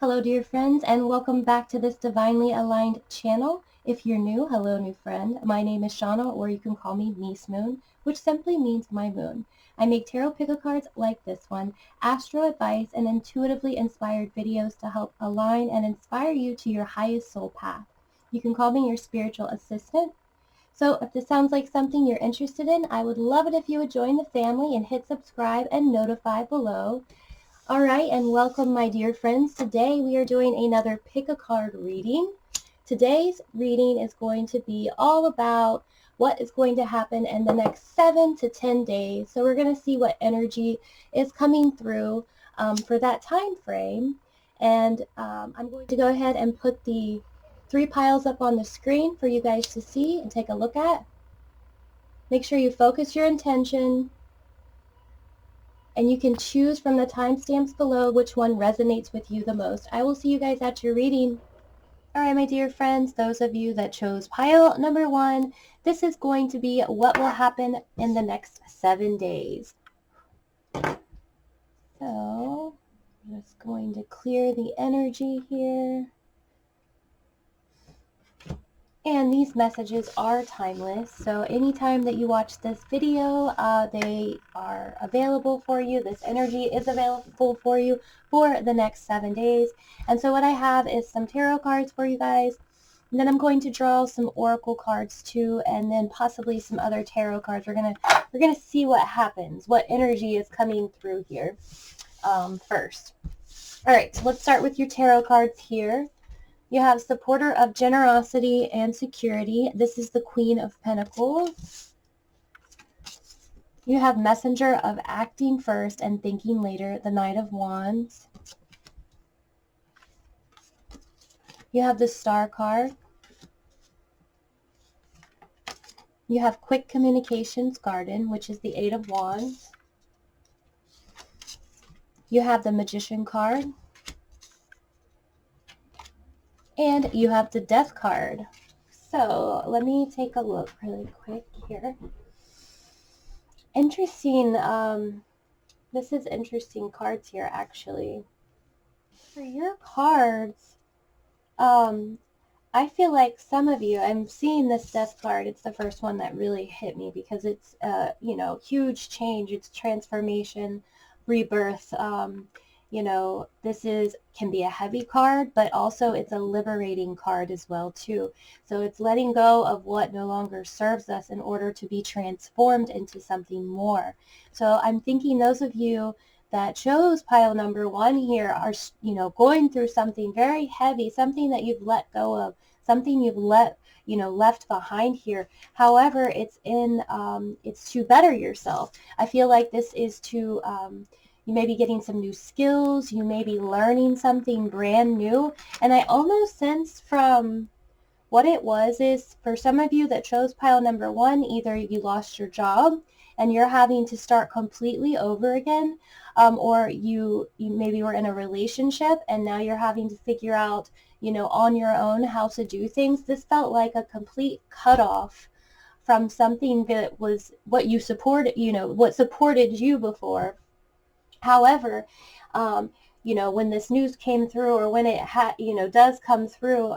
Hello dear friends, and welcome back to this Divinely Aligned channel. If you're new, hello new friend. My name is Shauna, or you can call me Miss Moon, which simply means my moon. I make tarot picker cards like this one, astro advice, and intuitively inspired videos to help align and inspire you to your highest soul path. You can call me your spiritual assistant. So if this sounds like something you're interested in, I would love it if you would join the family and hit subscribe and notify below. All right, and welcome, my dear friends. Today we are doing another pick a card reading. Today's reading is going to be all about what is going to happen in the next 7 to 10 days. So we're going to see what energy is coming through for that time frame. And I'm going to go ahead and put the 3 piles up on the screen for you guys to see and take a look at. Make sure you focus your intention, and you can choose from the timestamps below which one resonates with you the most. I will see you guys at your reading. All right, my dear friends, those of you that chose pile number 1, this is going to be what will happen in the next 7 days. So I'm just going to clear the energy here. And these messages are timeless, so anytime that you watch this video, they are available for you. This energy is available for you for the next 7 days. And so what I have is some tarot cards for you guys. And then I'm going to draw some oracle cards too, and then possibly some other tarot cards. We're gonna see what happens, what energy is coming through here first. All right, so let's start with your tarot cards here. You have supporter of generosity and security. This is the Queen of Pentacles. You have messenger of acting first and thinking later, the Knight of Wands. You have the Star card. You have quick communications garden, which is the Eight of Wands. You have the Magician card. And you have the Death card. So let me take a look really quick here. Interesting. This is interesting cards here, actually. For your cards, I feel like some of you, I'm seeing this Death card. It's the first one that really hit me because it's, huge change. It's transformation, rebirth. This can be a heavy card, but also it's a liberating card as well too. So it's letting go of what no longer serves us in order to be transformed into something more. So I'm thinking those of you that chose pile number 1 here are, going through something very heavy, something that you've let go of, something you've left behind here. However, it's to better yourself. I feel like this is to, you may be getting some new skills. You may be learning something brand new. And I almost sense from what it was is for some of you that chose pile number 1, either you lost your job and you're having to start completely over again, or you maybe were in a relationship and now you're having to figure out, on your own how to do things. This felt like a complete cutoff from something that was what you supported, what supported you before. However, when this news came through, or when it does come through,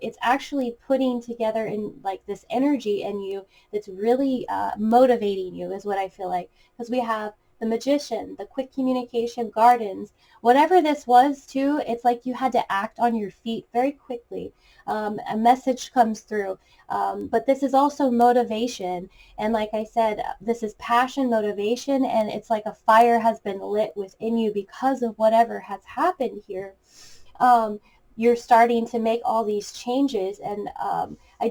it's actually putting together in like this energy in you that's really motivating you, is what I feel like. Because we have the Magician, the quick communication gardens, whatever this was too, it's like you had to act on your feet very quickly. A message comes through, but this is also motivation. And like I said, this is passion, motivation, and it's like a fire has been lit within you because of whatever has happened here. You're starting to make all these changes, and I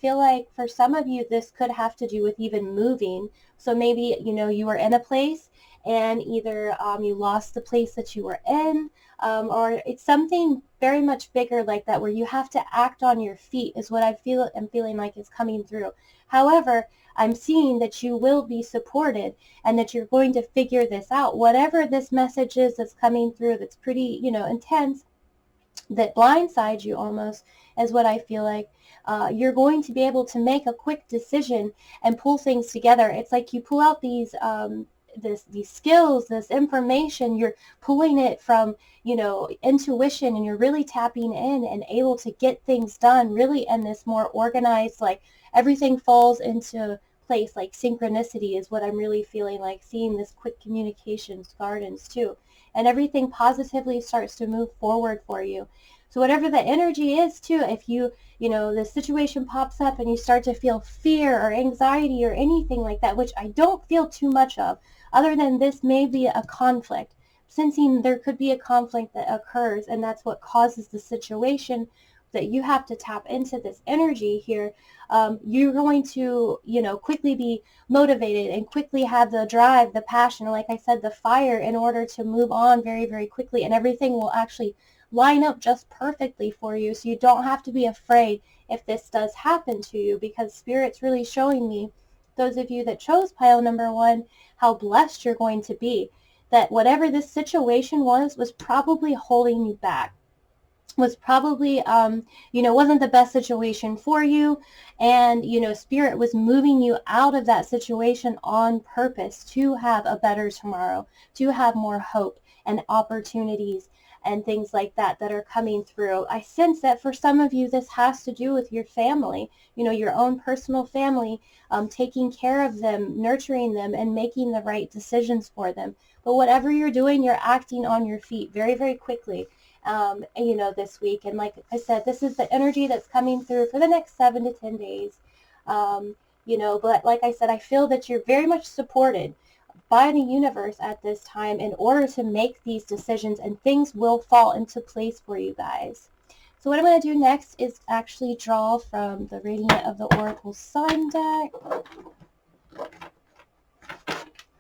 feel like for some of you this could have to do with even moving. So maybe you were in a place and either you lost the place that you were in, or it's something very much bigger like that where you have to act on your feet, is what I'm feeling like is coming through. However, I'm seeing that you will be supported and that you're going to figure this out. Whatever this message is that's coming through that's pretty, intense, that blindsides you almost, is what I feel like. You're going to be able to make a quick decision and pull things together. It's like you pull out these these skills, this information, you're pulling it from, you know, intuition, and you're really tapping in and able to get things done really in this more organized, like everything falls into place, like synchronicity is what I'm really feeling like, seeing this quick communications gardens too. And everything positively starts to move forward for you. So whatever the energy is too, if you know, the situation pops up and you start to feel fear or anxiety or anything like that, which I don't feel too much of, other than this may be a conflict, sensing there could be a conflict that occurs, and that's what causes the situation, that you have to tap into this energy here. You're going to, you know, quickly be motivated and quickly have the drive, the passion, like I said, the fire, in order to move on very, very quickly, and everything will actually line up just perfectly for you, so you don't have to be afraid if this does happen to you, because Spirit's really showing me, those of you that chose pile number 1, how blessed you're going to be, that whatever this situation was probably holding you back, was probably, you know, wasn't the best situation for you, and, you know, Spirit was moving you out of that situation on purpose to have a better tomorrow, to have more hope and opportunities and things like that that are coming through. I sense that for some of you, this has to do with your family, you know, your own personal family, taking care of them, nurturing them, and making the right decisions for them. But whatever you're doing, you're acting on your feet very, very quickly, you know, this week. And like I said, this is the energy that's coming through for the next 7 to 10 days. You know, but like I said, I feel that you're very much supported by the universe at this time in order to make these decisions, and things will fall into place for you guys. So what I'm going to do next is actually draw from the Radiant of the Oracle Sun deck.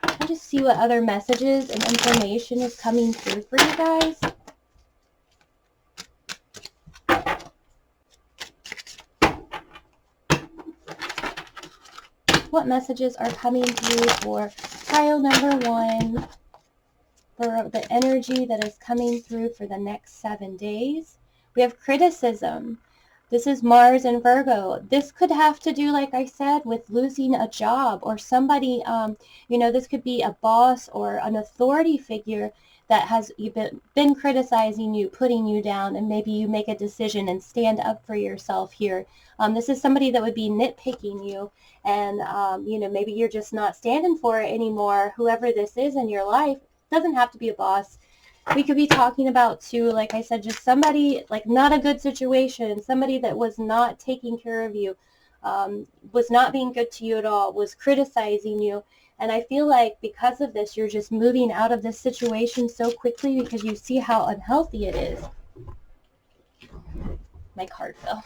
I'll just see what other messages and information is coming through for you guys. What messages are coming through for pile number 1, for the energy that is coming through for the next 7 days? We have criticism. This is Mars and Virgo. This could have to do, like I said, with losing a job, or somebody, you know, this could be a boss or an authority figure that has been criticizing you, putting you down, and maybe you make a decision and stand up for yourself here. This is somebody that would be nitpicking you, and, you know, maybe you're just not standing for it anymore. Whoever this is in your life, doesn't have to be a boss. We could be talking about too, like I said, just somebody, like, not a good situation, somebody that was not taking care of you, was not being good to you at all, was criticizing you. And I feel like because of this, you're just moving out of this situation so quickly because you see how unhealthy it is. My card fell.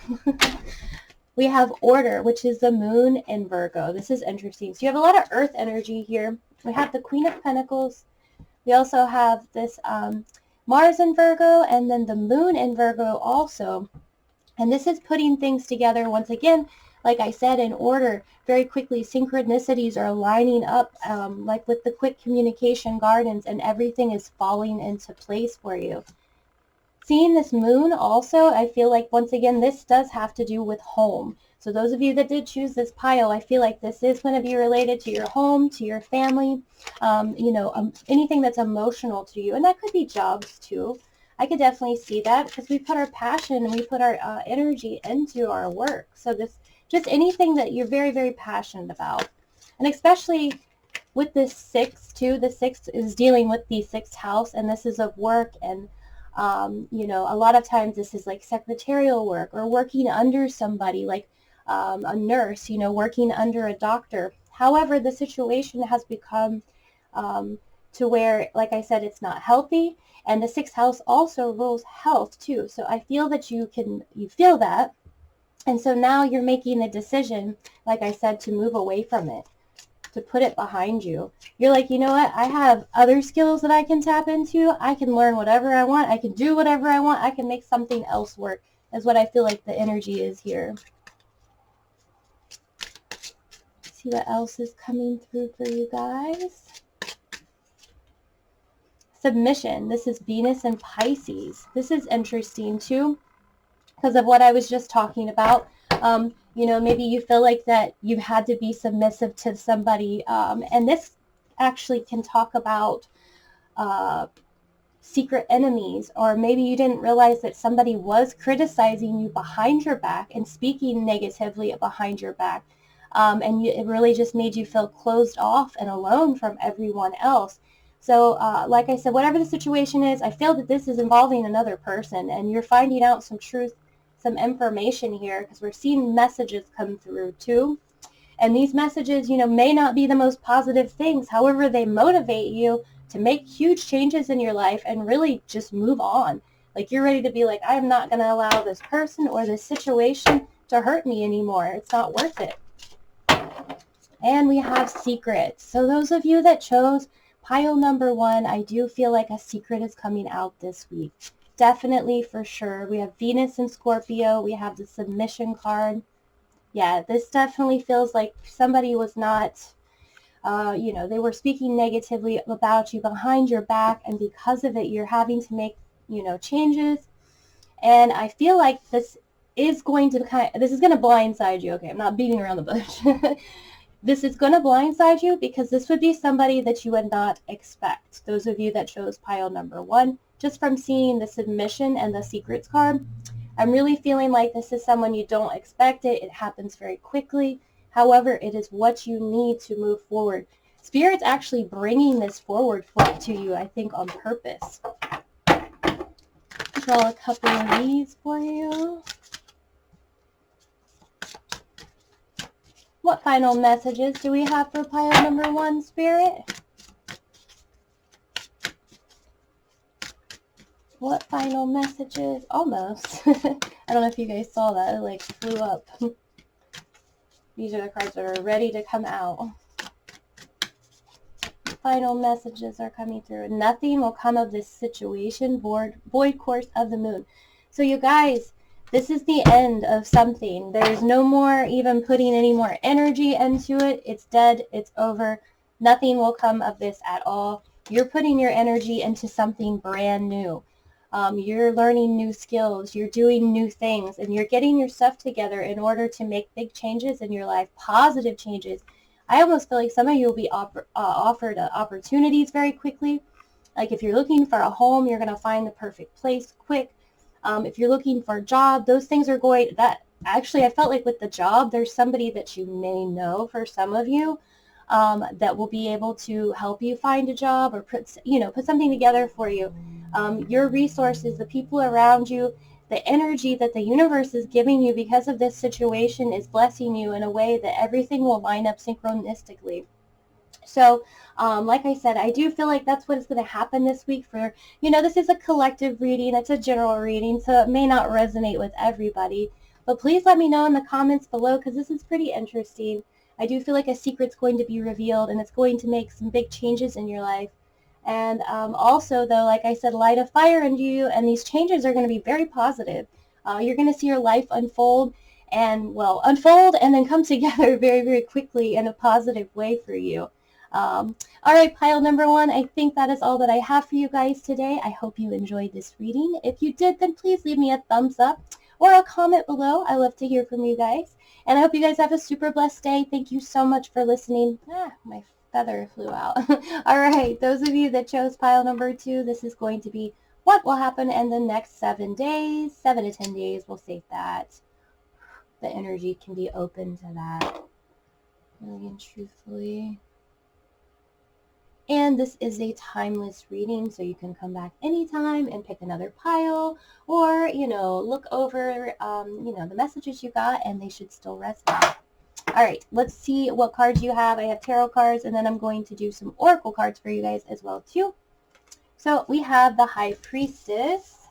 We have order, which is the moon in Virgo. This is interesting. So you have a lot of earth energy here. We have the Queen of Pentacles. We also have this Mars in Virgo, and then the moon in Virgo also. And this is putting things together once again, like I said, in order very quickly. Synchronicities are lining up, like with the quick communication gardens, and everything is falling into place for you. Seeing this moon also, I feel like once again, this does have to do with home. So those of you that did choose this pile, I feel like this is going to be related to your home, to your family, you know, anything that's emotional to you. And that could be jobs too. I could definitely see that because we put our passion and we put our energy into our work. So this, just anything that you're very, very passionate about. And especially with this 6 too, the 6 is dealing with the 6th house, and this is of work. And you know, a lot of times this is like secretarial work or working under somebody, like a nurse, you know, working under a doctor. However, the situation has become to where, like I said, it's not healthy. And the 6th house also rules health too. So I feel that you feel that. And so now you're making a decision, like I said, to move away from it, to put it behind you. You're like, you know what? I have other skills that I can tap into. I can learn whatever I want. I can do whatever I want. I can make something else work, is what I feel like the energy is here. See what else is coming through for you guys. Submission. This is Venus and Pisces. This is interesting too, because of what I was just talking about. You know, maybe you feel like that you had to be submissive to somebody, and this actually can talk about secret enemies, or maybe you didn't realize that somebody was criticizing you behind your back and speaking negatively behind your back, and it really just made you feel closed off and alone from everyone else. So like I said, whatever the situation is, I feel that this is involving another person, and you're finding out some truth, some information here, because we're seeing messages come through too. And these messages, may not be the most positive things. However, they motivate you to make huge changes in your life and really just move on. Like, you're ready to be like, I'm not going to allow this person or this situation to hurt me anymore. It's not worth it. And we have secrets. So those of you that chose pile number 1, I do feel like a secret is coming out this week. Definitely, for sure. We have Venus and Scorpio. We have the submission card. Yeah, this definitely feels like somebody was not, they were speaking negatively about you behind your back, and because of it, you're having to make, changes. And I feel like this is going to blindside you. Okay, I'm not beating around the bush. This is going to blindside you because this would be somebody that you would not expect. Those of you that chose pile number 1, just from seeing the submission and the secrets card, I'm really feeling like this is someone you don't expect it. It happens very quickly. However, it is what you need to move forward. Spirit's actually bringing this forward to you, I think, on purpose. Draw a couple of these for you. What final messages do we have for pile number 1, Spirit? What final messages? Almost. I don't know if you guys saw that. It like flew up. These are the cards that are ready to come out. Final messages are coming through. Nothing will come of this situation. Void course of the moon. So you guys, this is the end of something. There's no more even putting any more energy into it. It's dead. It's over. Nothing will come of this at all. You're putting your energy into something brand new. You're learning new skills, you're doing new things, and you're getting your stuff together in order to make big changes in your life, positive changes. I almost feel like some of you will be offered opportunities very quickly. Like if you're looking for a home, you're going to find the perfect place quick. If you're looking for a job, those things are actually, I felt like with the job, there's somebody that you may know for some of you that will be able to help you find a job or put something together for you. Your resources, the people around you, the energy that the universe is giving you because of this situation is blessing you in a way that everything will line up synchronistically. So, like I said, I do feel like that's what is going to happen this week for, this is a collective reading. It's a general reading, so it may not resonate with everybody. But please let me know in the comments below because this is pretty interesting. I do feel like a secret's going to be revealed and it's going to make some big changes in your life. And also, though, like I said, light a fire into you, and these changes are going to be very positive. You're going to see your life unfold and then come together very, very quickly in a positive way for you. All right, pile number 1, I think that is all that I have for you guys today. I hope you enjoyed this reading. If you did, then please leave me a thumbs up or a comment below. I love to hear from you guys. And I hope you guys have a super blessed day. Thank you so much for listening. My feather flew out. All right, those of you that chose pile number 2, this is going to be what will happen in the next 7 days, 7 to 10 days. We'll save that. The energy can be open to that, really and truthfully. And this is a timeless reading, so you can come back anytime and pick another pile or, look over, the messages you got, and they should still resonate. All right, let's see what cards you have. I have tarot cards, and then I'm going to do some oracle cards for you guys as well, too. So we have the High Priestess.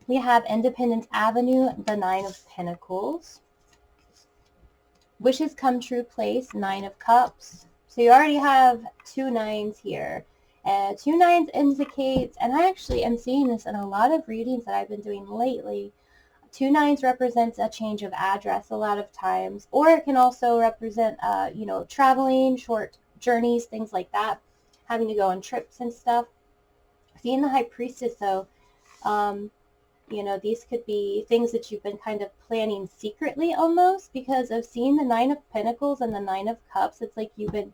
We have Independence Avenue, the 9 of Pentacles. Wishes Come True Place, 9 of Cups. So you already have 2 9s here. 2 9s indicates, and I actually am seeing this in a lot of readings that I've been doing lately, 2 9s represents a change of address a lot of times, or it can also represent, traveling, short journeys, things like that, having to go on trips and stuff. Seeing the High Priestess, though, these could be things that you've been kind of planning secretly almost, because of seeing the 9 of Pentacles and the 9 of Cups. It's like you've been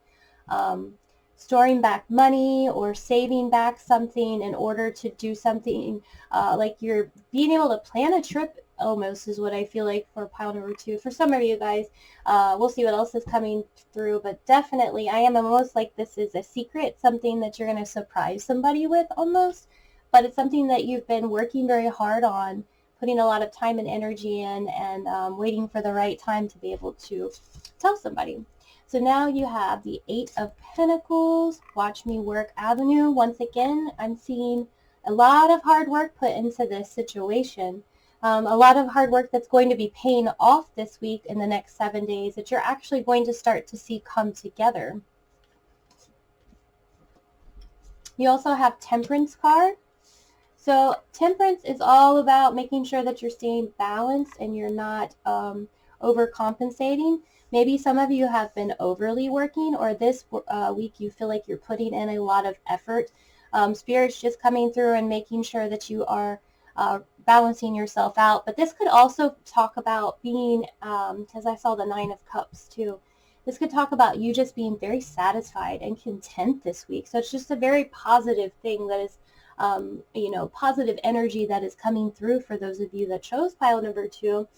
storing back money or saving back something in order to do something, like you're being able to plan a trip almost is what I feel like for pile number 2. For some of you guys, we'll see what else is coming through, but definitely I am almost like this is a secret, something that you're going to surprise somebody with almost, but it's something that you've been working very hard on, putting a lot of time and energy in, and waiting for the right time to be able to tell somebody. So now you have the 8 of Pentacles, Watch Me Work Avenue. Once again, I'm seeing a lot of hard work put into this situation. A lot of hard work that's going to be paying off this week in the next 7 days that you're actually going to start to see come together. You also have Temperance card. So Temperance is all about making sure that you're staying balanced and you're not overcompensating. Maybe some of you have been overly working, or this week you feel like you're putting in a lot of effort. Spirit's just coming through and making sure that you are balancing yourself out. But this could also talk about being, because I saw the 9 of Cups too, this could talk about you just being very satisfied and content this week. So it's just a very positive thing that is, positive energy that is coming through for those of you that chose pile number 2.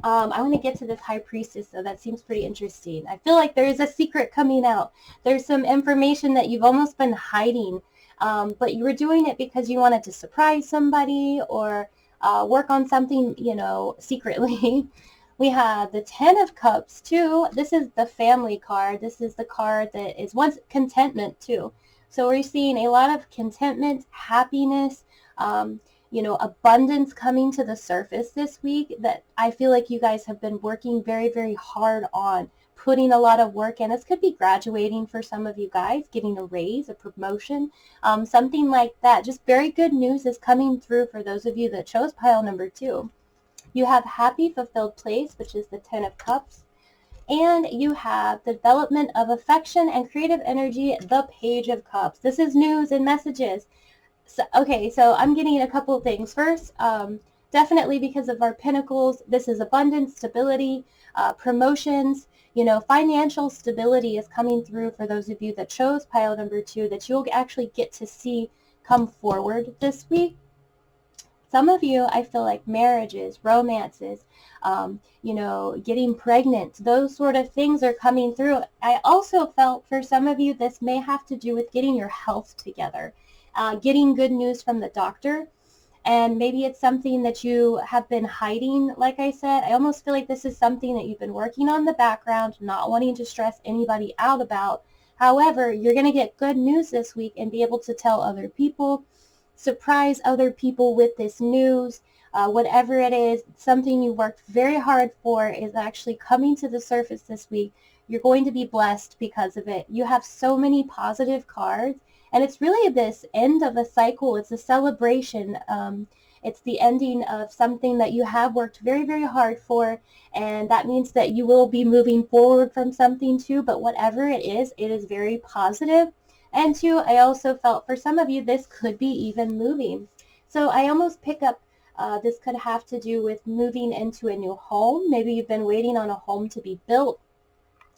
I want to get to this High Priestess, so that seems pretty interesting. I feel like there is a secret coming out. There's some information that you've almost been hiding, but you were doing it because you wanted to surprise somebody or work on something, secretly. We have the 10 of Cups, too. This is the family card. This is the card that is once contentment, too. So we're seeing a lot of contentment, happiness, abundance coming to the surface this week that I feel like you guys have been working very, very hard on, putting a lot of work in. This could be graduating for some of you guys, getting a raise, a promotion, something like that. Just very good news is coming through for those of you that chose pile number 2. You have Happy Fulfilled Place, which is the 10 of Cups. And you have the development of affection and creative energy, the Page of Cups. This is news and messages. So I'm getting a couple of things. First, definitely because of our pentacles, this is abundance, stability, promotions, financial stability is coming through for those of you that chose pile number 2 that you'll actually get to see come forward this week. Some of you, I feel like marriages, romances, getting pregnant, those sort of things are coming through. I also felt for some of you, this may have to do with getting your health together, getting good news from the doctor. And maybe it's something that you have been hiding. Like I said, I almost feel like this is something that you've been working on in the background, not wanting to stress anybody out about. However, you're going to get good news this week and be able to tell other people, surprise other people with this news. Whatever it is, something you worked very hard for is actually coming to the surface this week. You're going to be blessed because of it. You have so many positive cards, and it's really this end of a cycle. It's a celebration. It's the ending of something that you have worked very, very hard for, and that means that you will be moving forward from something too, but whatever it is very positive. And 2, I also felt for some of you, this could be even moving. So I almost pick up, this could have to do with moving into a new home. Maybe you've been waiting on a home to be built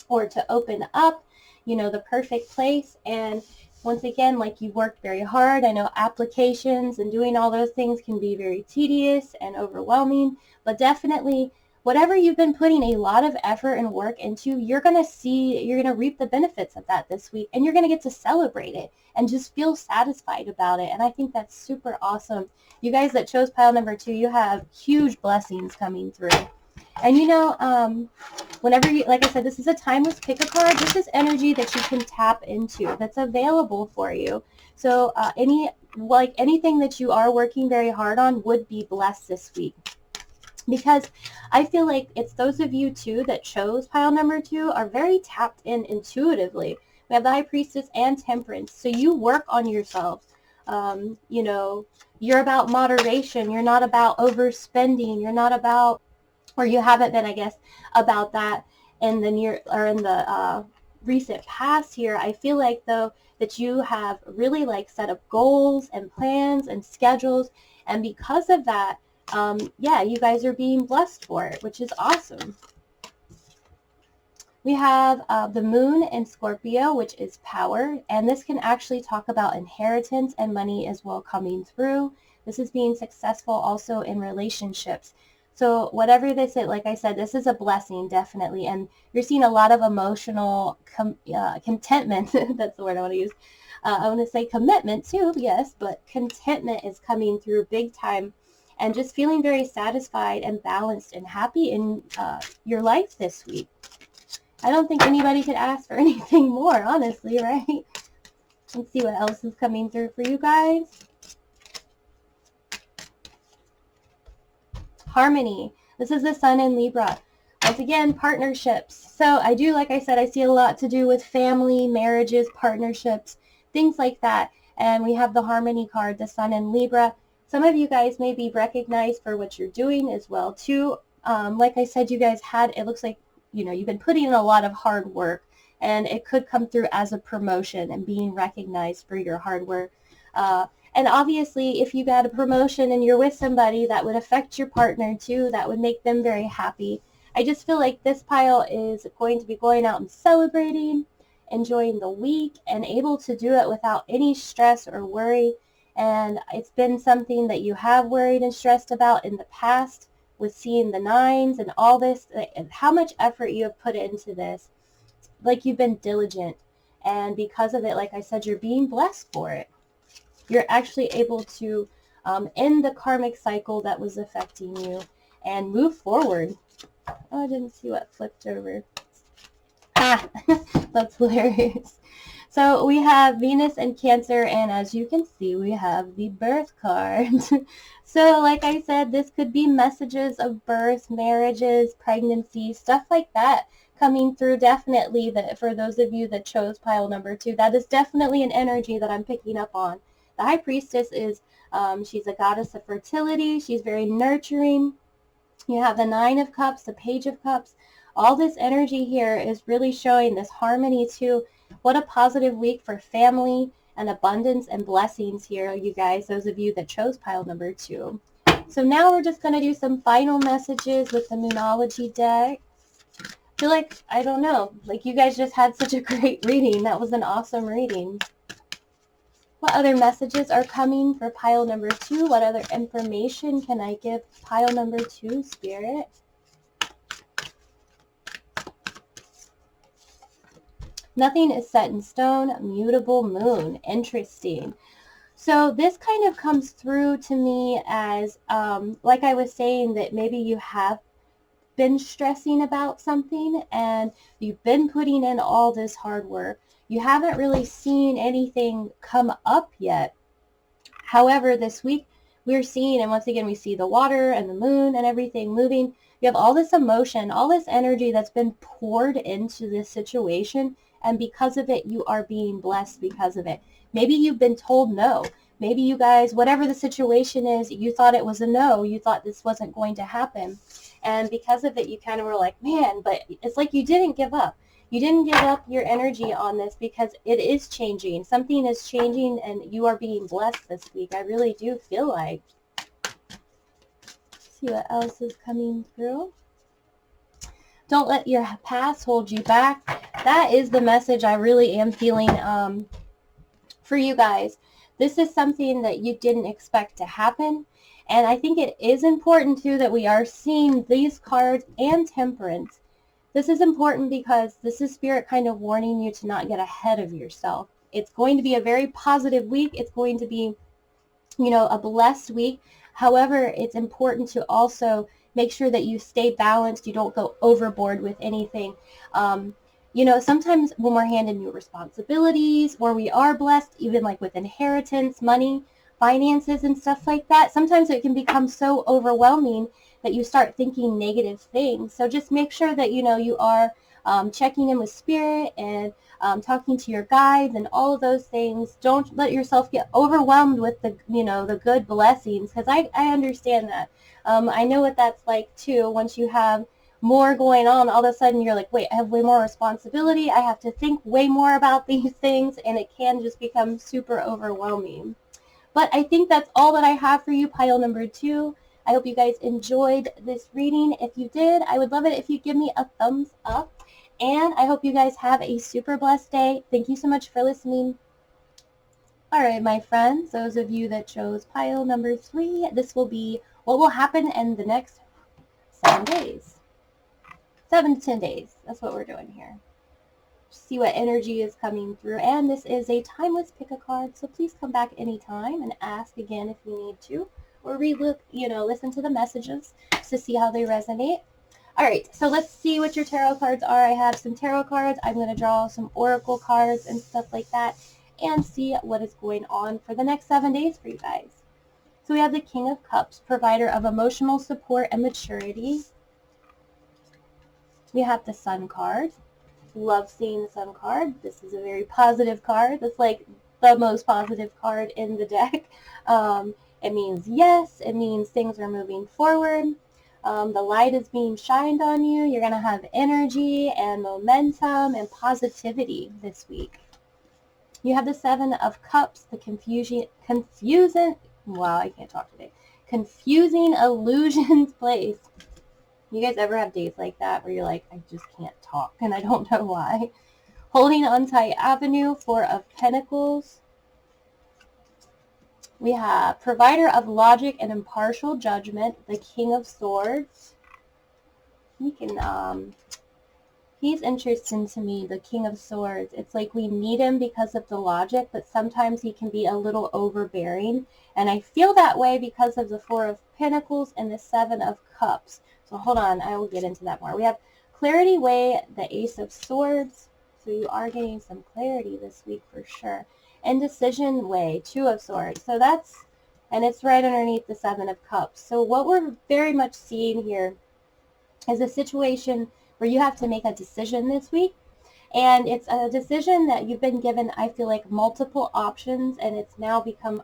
or to open up, the perfect place. And once again, like you worked very hard. I know applications and doing all those things can be very tedious and overwhelming, but definitely whatever you've been putting a lot of effort and work into, you're going to reap the benefits of that this week, and you're going to get to celebrate it and just feel satisfied about it. And I think that's super awesome. You guys that chose pile number 2, you have huge blessings coming through. And whenever you, like I said, this is a timeless pick a card. This is energy that you can tap into that's available for you. So anything that you are working very hard on would be blessed this week. Because I feel like it's those of you, too, that chose pile number 2 are very tapped in intuitively. We have the High Priestess and Temperance. So you work on yourself. You're about moderation. You're not about overspending. You're not about, or you haven't been, I guess, about that in the recent past here. I feel like, though, that you have really set up goals and plans and schedules. And because of that, you guys are being blessed for it, which is awesome. We have the moon in Scorpio, which is power, and this can actually talk about inheritance and money as well coming through. This is being successful also in relationships. So whatever this is, like I said, this is a blessing, definitely, and you're seeing a lot of emotional contentment. That's the word I want to use. I want to say commitment too, yes, but contentment is coming through big time, and just feeling very satisfied and balanced and happy in your life this week. I don't think anybody could ask for anything more, honestly, right? Let's see what else is coming through for you guys. Harmony. This is the Sun in Libra. Once again, partnerships. So I do, like I said, I see a lot to do with family, marriages, partnerships, things like that. And we have the Harmony card, the Sun in Libra. Some of you guys may be recognized for what you're doing as well, too. Like I said, you guys had, it looks like, you've been putting in a lot of hard work, and it could come through as a promotion and being recognized for your hard work. And obviously, if you got a promotion and you're with somebody, that would affect your partner too. That would make them very happy. I just feel like this pile is going to be going out and celebrating, enjoying the week, and able to do it without any stress or worry. And it's been something that you have worried and stressed about in the past, with seeing the nines and all this, and how much effort you have put into this. Like, you've been diligent, and because of it, like I said, you're being blessed for it. You're actually able to end the karmic cycle that was affecting you and move forward. Oh, I didn't see what flipped over. Ah, that's hilarious. So we have Venus and Cancer, and as you can see, we have the birth card. So like I said, this could be messages of birth, marriages, pregnancy, stuff like that coming through. Definitely, that for those of you that chose pile number 2, that is definitely an energy that I'm picking up on. The High Priestess is, she's a goddess of fertility. She's very nurturing. You have the Nine of Cups, the Page of Cups. All this energy here is really showing this harmony too. What a positive week for family and abundance and blessings here, you guys, those of you that chose pile number 2. So now we're just going to do some final messages with the Moonology deck. I feel like, I don't know, like you guys just had such a great reading. That was an awesome reading. What other messages are coming for pile number 2? What other information can I give pile number 2, Spirit? Nothing is set in stone. Mutable moon. Interesting. So this kind of comes through to me as, like I was saying, that maybe you have been stressing about something and you've been putting in all this hard work. You haven't really seen anything come up yet. However, this week we're seeing, and once again we see the water and the moon and everything moving. You have all this emotion, all this energy that's been poured into this situation, and because of it, you are being blessed because of it. Maybe you've been told no. Maybe you guys, whatever the situation is, you thought it was a no. You thought this wasn't going to happen. And because of it, you kind of were like, man, but it's like you didn't give up. You didn't give up your energy on this because it is changing. Something is changing and you are being blessed this week. I really do feel like. Let's see what else is coming through. Don't let your past hold you back. That is the message I really am feeling for you guys. This is something that you didn't expect to happen. And I think it is important, too, that we are seeing these cards and Temperance. This is important because this is Spirit kind of warning you to not get ahead of yourself. It's going to be a very positive week. It's going to be, a blessed week. However, it's important to also make sure that you stay balanced. You don't go overboard with anything. Sometimes when we're handed new responsibilities, or we are blessed, even like with inheritance, money, finances, and stuff like that, sometimes it can become so overwhelming that you start thinking negative things. So just make sure that, you are checking in with Spirit and talking to your guides and all of those things. Don't let yourself get overwhelmed with the good blessings, because I understand that. I know what that's like too. Once you have more going on, all of a sudden you're like, wait, I have way more responsibility. I have to think way more about these things, and it can just become super overwhelming. But I think that's all that I have for you, pile number 2. I hope you guys enjoyed this reading. If you did, I would love it if you give me a thumbs up. And I hope you guys have a super blessed day. Thank you so much for listening. All right, my friends, those of you that chose pile number 3, this will be what will happen in the next 7 days. 7 to 10 days. That's what we're doing here. See what energy is coming through. And this is a timeless pick a card, so please come back anytime and ask again if you need to, or relook, listen to the messages to see how they resonate. All right, so let's see what your tarot cards are. I have some tarot cards. I'm going to draw some oracle cards and stuff like that and see what is going on for the next 7 days for you guys. So we have the King of Cups, provider of emotional support and maturity. We have the Sun card. Love seeing the Sun card. This is a very positive card. It's like the most positive card in the deck. It means yes. It means things are moving forward. The light is being shined on you. You're going to have energy and momentum and positivity this week. You have the Seven of Cups, the confusing, wow, I can't talk today. Confusing illusions place. You guys ever have days like that where you're like, I just can't talk and I don't know why? Holding on tight avenue, Four of Pentacles. We have provider of logic and impartial judgment, the King of Swords. He can, he's interesting to me, the King of Swords. It's like we need him because of the logic, but sometimes he can be a little overbearing. And I feel that way because of the Four of Pentacles and the Seven of Cups. So hold on, I will get into that more. We have Clarity Way, the Ace of Swords. So you are getting some clarity this week for sure. Indecision Way, Two of Swords. So that's, and it's right underneath the Seven of Cups. So what we're very much seeing here is a situation where you have to make a decision this week. And it's a decision that you've been given, I feel like, multiple options, and it's now become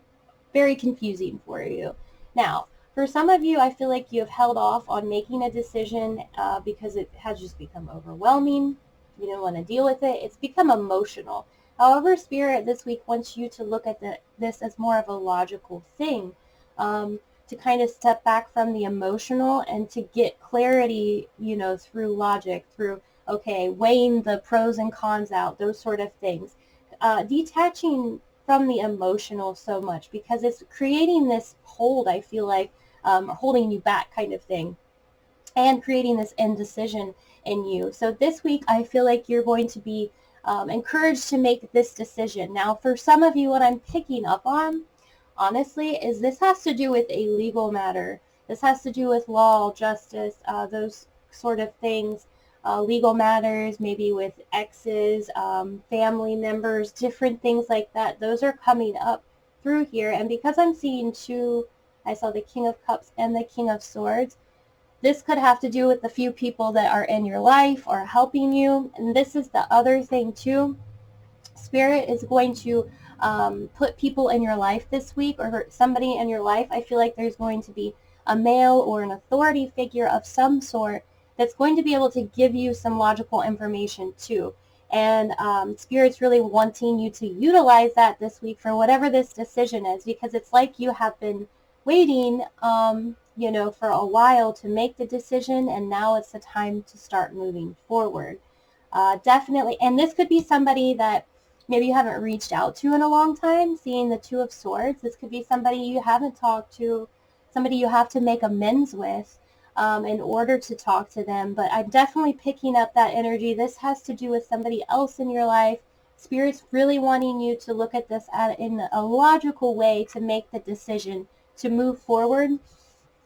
very confusing for you. Now, for some of you, I feel like you have held off on making a decision because it has just become overwhelming. You don't want to deal with it. It's become emotional. However, Spirit this week wants you to look at this as more of a logical thing, to kind of step back from the emotional and to get clarity, through logic, through, okay, weighing the pros and cons out, those sort of things. Detaching from the emotional so much because it's creating this hold, I feel like, holding you back kind of thing, and creating this indecision in you. So this week, I feel like you're going to be encouraged to make this decision. Now, for some of you, what I'm picking up on, honestly, is this has to do with a legal matter. This has to do with law, justice, those sort of things, legal matters, maybe with exes, family members, different things like that. Those are coming up through here. And because I'm seeing two, I saw the King of Cups and the King of Swords, this could have to do with the few people that are in your life or helping you. And this is the other thing too. Spirit is going to put people in your life this week, or somebody in your life. I feel like there's going to be a male or an authority figure of some sort that's going to be able to give you some logical information too. And Spirit's really wanting you to utilize that this week for whatever this decision is, because it's like you have been waiting, for a while to make the decision, and now it's the time to start moving forward. Definitely, and this could be somebody that maybe you haven't reached out to in a long time, seeing the Two of Swords. This could be somebody you haven't talked to, somebody you have to make amends with in order to talk to them. But I'm definitely picking up that energy. This has to do with somebody else in your life. Spirit's really wanting you to look at this in a logical way to make the decision to move forward.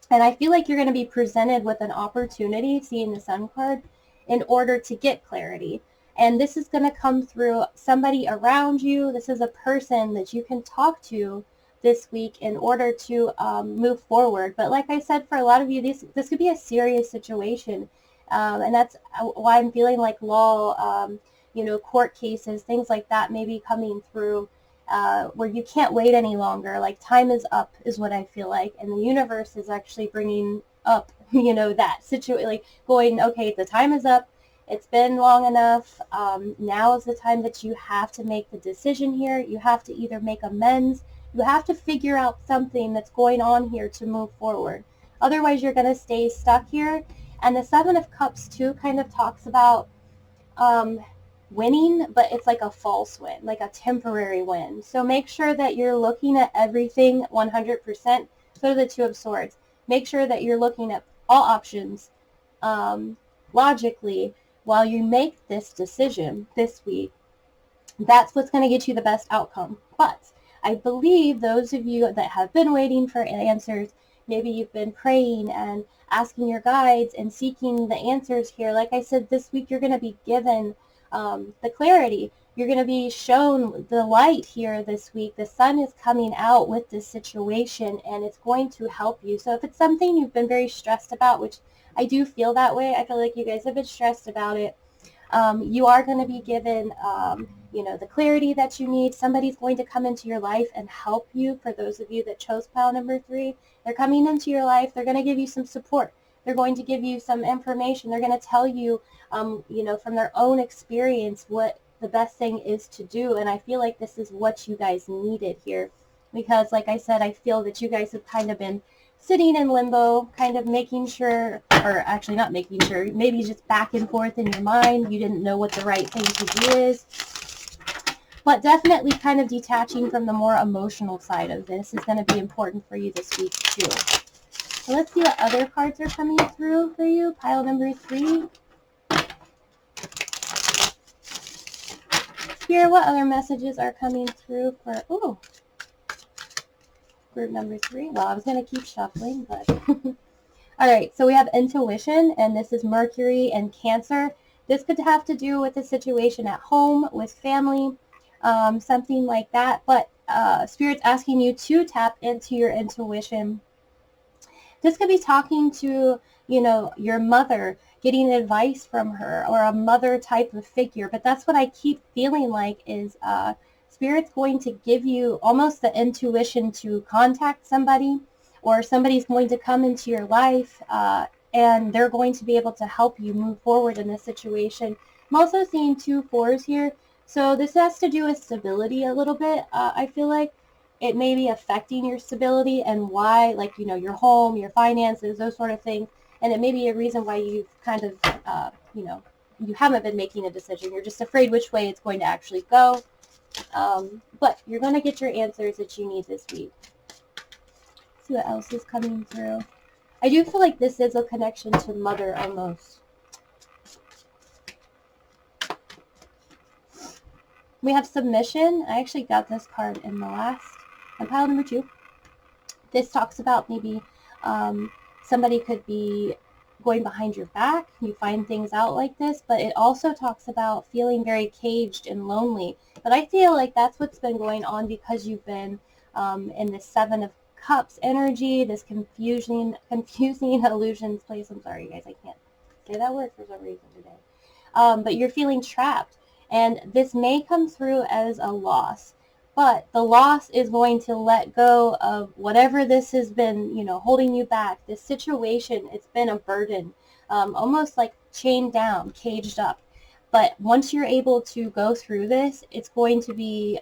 And I feel like you're going to be presented with an opportunity, seeing the Sun card, in order to get clarity. And this is going to come through somebody around you. This is a person that you can talk to this week in order to move forward. But like I said, for a lot of you, this could be a serious situation. And that's why I'm feeling like law, court cases, things like that may be coming through where you can't wait any longer. Like time is up is what I feel like. And the universe is actually bringing up, that situation, like going, okay, the time is up. It's been long enough. Now is the time that you have to make the decision here. You have to either make amends. You have to figure out something that's going on here to move forward. Otherwise, you're going to stay stuck here. And the Seven of Cups, too, kind of talks about winning, but it's like a false win, like a temporary win. So make sure that you're looking at everything 100%. So the Two of Swords. Make sure that you're looking at all options logically while you make this decision this week. That's what's going to get you the best outcome. But I believe those of you that have been waiting for answers, maybe you've been praying and asking your guides and seeking the answers here. Like I said, this week you're going to be given the clarity. You're going to be shown the light here this week. The sun is coming out with this situation, and it's going to help you. So if it's something you've been very stressed about, which I do feel that way, I feel like you guys have been stressed about it, you are going to be given the clarity that you need. Somebody's going to come into your life and help you. For those of you that chose pile number 3, they're coming into your life. They're going to give you some support. They're going to give you some information. They're going to tell you, from their own experience what the best thing is to do. And I feel like this is what you guys needed here, because like I said, I feel that you guys have kind of been sitting in limbo, kind of making sure, or actually not making sure, maybe just back and forth in your mind. You didn't know what the right thing to do is. But definitely kind of detaching from the more emotional side of this is going to be important for you this week too. So let's see what other cards are coming through for you. Pile number 3. Here, what other messages are coming through for, group number 3. Well, I was going to keep shuffling, but all right, so we have intuition, and this is Mercury and Cancer. This could have to do with the situation at home, with family, something like that. But Spirit's asking you to tap into your intuition. This could be talking to, your mother, getting advice from her, or a mother type of figure. But that's what I keep feeling like is Spirit's going to give you almost the intuition to contact somebody, or somebody's going to come into your life and they're going to be able to help you move forward in this situation. I'm also seeing 2 4s here. So this has to do with stability a little bit. I feel like it may be affecting your stability and why, like, your home, your finances, those sort of things. And it may be a reason why you've kind of, you haven't been making a decision. You're just afraid which way it's going to actually go. But you're going to get your answers that you need this week. Let's see what else is coming through. I do feel like this is a connection to mother almost. We have submission. I actually got this card in the last pile number 2. This talks about maybe somebody could be going behind your back. You find things out like this, but it also talks about feeling very caged and lonely. But I feel like that's what's been going on because you've been in the 7 of Cups energy, this confusing illusions place. I'm sorry, you guys, I can't say that word for some reason today. But you're feeling trapped, and this may come through as a loss. But the loss is going to let go of whatever this has been, holding you back. This situation, it's been a burden, almost like chained down, caged up. But once you're able to go through this, it's going to be,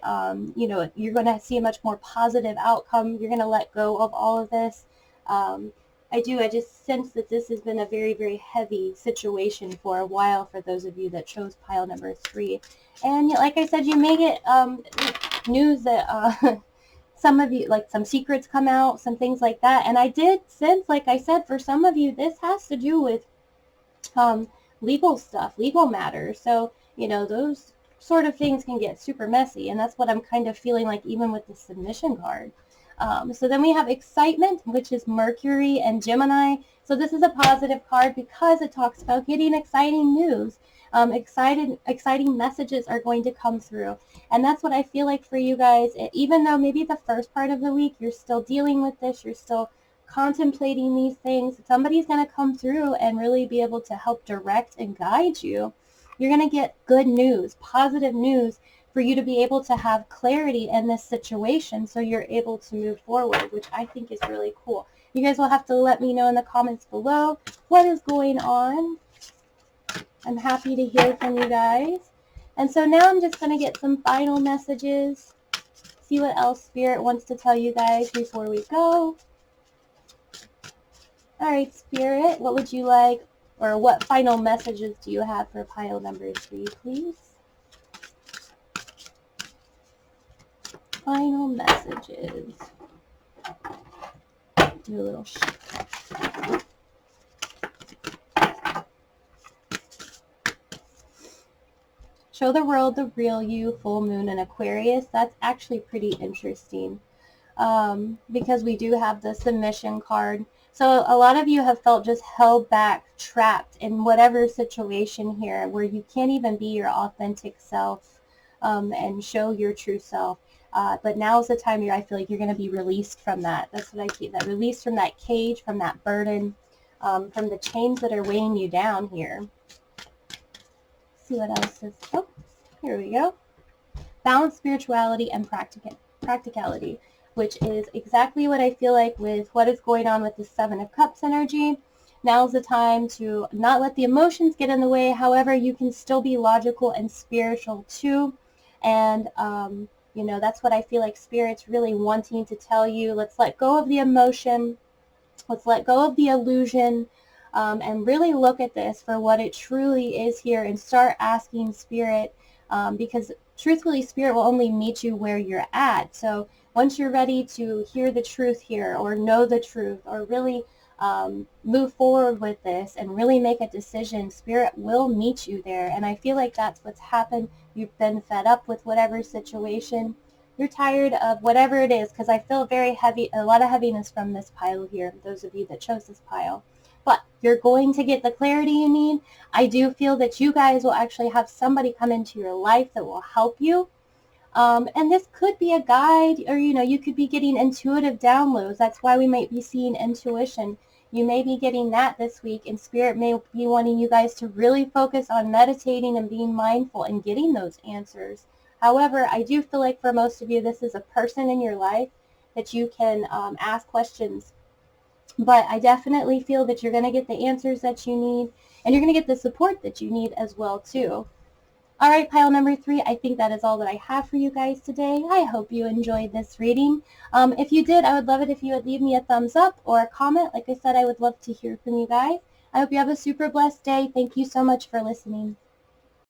you're going to see a much more positive outcome. You're going to let go of all of this. I just sense that this has been a very, very heavy situation for a while for those of you that chose pile number 3. And like I said, you may get news that some of you, like some secrets come out, some things like that. And I did sense, like I said, for some of you, this has to do with legal stuff, legal matters. So, those sort of things can get super messy. And that's what I'm kind of feeling like even with the submission card. So then we have excitement, which is Mercury and Gemini. So this is a positive card because it talks about getting exciting news. Exciting messages are going to come through. And that's what I feel like for you guys. Even though maybe the first part of the week you're still dealing with this, you're still contemplating these things, somebody's going to come through and really be able to help direct and guide you. You're going to get good news, positive news, for you to be able to have clarity in this situation so you're able to move forward, which I think is really cool. You guys will have to let me know in the comments below what is going on. I'm happy to hear from you guys. And so now I'm just going to get some final messages, see what else Spirit wants to tell you guys before we go. All right, Spirit, what would you like Or what final messages do you have for pile number 3, please? Final messages. Do a little show the world the real you, full moon in Aquarius. That's actually pretty interesting because we do have the submission card. So a lot of you have felt just held back, trapped in whatever situation here where you can't even be your authentic self and show your true self. But now is the time where I feel like you're going to be released from that. That's what I keep, that release from that cage, from that burden, from the chains that are weighing you down here. Let's see what else is. Oh, here we go. Balance, spirituality, and practicality, which is exactly what I feel like with what is going on with the Seven of Cups energy. Now's the time to not let the emotions get in the way. However, you can still be logical and spiritual too. And, you know, that's what I feel like Spirit's really wanting to tell you. Let's let go of the emotion. Let's let go of the illusion and really look at this for what it truly is here and start asking Spirit because truthfully, Spirit will only meet you where you're at. So once you're ready to hear the truth here or know the truth or really move forward with this and really make a decision, Spirit will meet you there. And I feel like that's what's happened. You've been fed up with whatever situation. You're tired of whatever it is, because I feel very heavy, a lot of heaviness from this pile here, those of you that chose this pile. But you're going to get the clarity you need. I do feel that you guys will actually have somebody come into your life that will help you. And this could be a guide, or, you know, you could be getting intuitive downloads. That's why we might be seeing intuition. You may be getting that this week, and Spirit may be wanting you guys to really focus on meditating and being mindful and getting those answers. However, I do feel like for most of you, this is a person in your life that you can ask questions. But I definitely feel that you're going to get the answers that you need, and you're going to get the support that you need as well, too. All right, pile number 3, I think that is all that I have for you guys today. I hope you enjoyed this reading. If you did, I would love it if you would leave me a thumbs up or a comment. Like I said, I would love to hear from you guys. I hope you have a super blessed day. Thank you so much for listening.